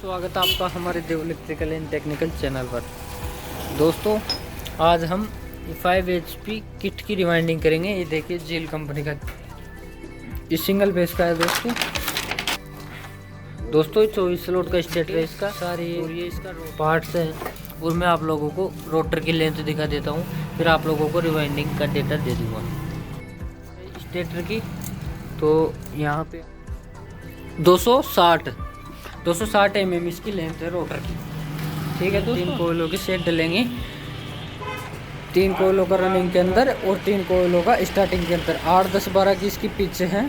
स्वागत है आपका हमारे देव इलेक्ट्रिकल एंड टेक्निकल चैनल पर। दोस्तों आज हम 5 HP किट की रिवाइंडिंग करेंगे। ये देखिए जील कंपनी का ये सिंगल बेस का है दोस्तों 24 स्लॉट का स्टेटर है इसका। सारे और ये इसका पार्ट्स है और मैं आप लोगों को रोटर की लेंथ दिखा देता हूँ, फिर आप लोगों को रिवाइंडिंग का डेटा दे दूँगा स्टेटर की। तो यहाँ पे 260 mm इसकी लेंथ है रोटर की। ठीक है, 3 कोयलों की सेट डलेंगे, 3 कोयलों का रनिंग के अंदर और 3 कोयलों का स्टार्टिंग के अंदर। 8, 10, 12 की इसकी पिच है।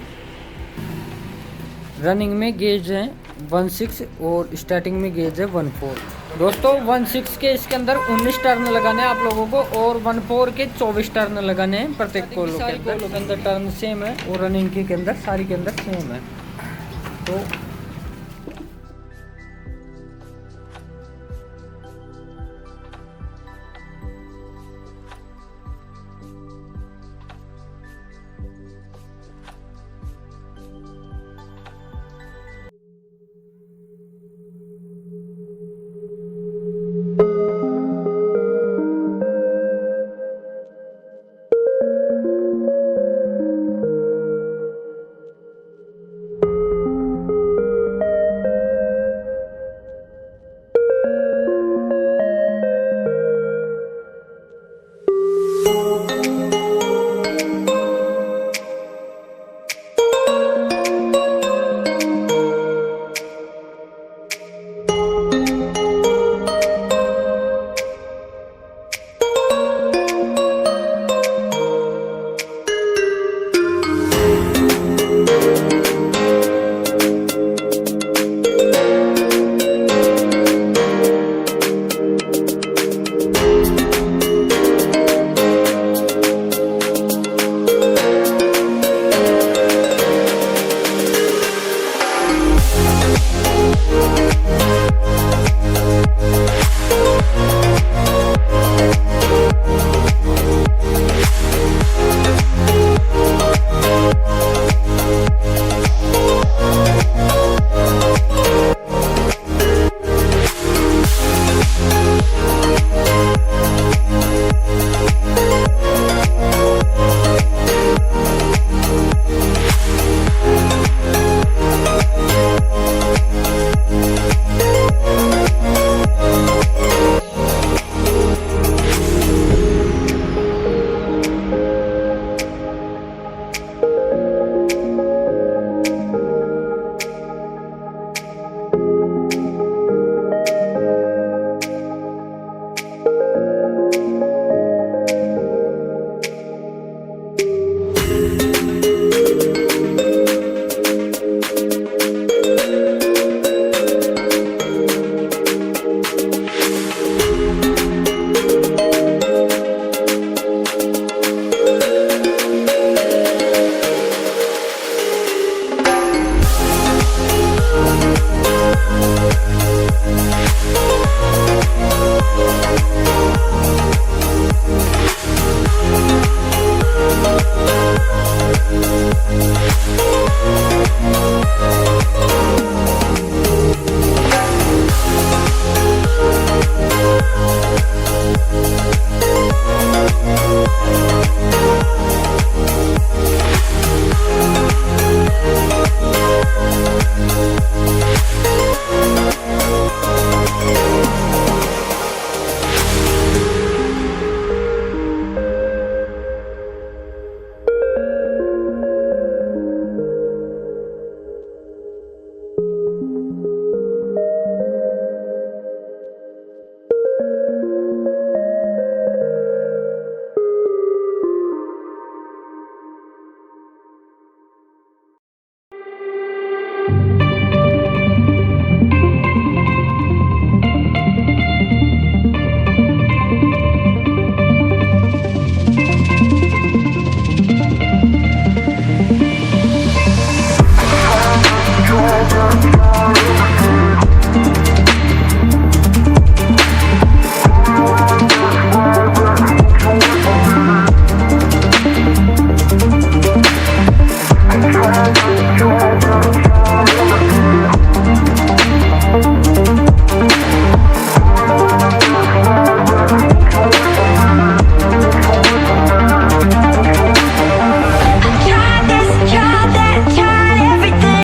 रनिंग में गेज है 16 और स्टार्टिंग में गेज है 14। दोस्तों 16 के इसके अंदर 19 टर्न लगाने हैं आप लोगों को और 14 के 24 टर्न लगाने हैं प्रत्येक कोयलों के अंदर। टर्न सेम है और रनिंग के अंदर सारी के अंदर सेम है। तो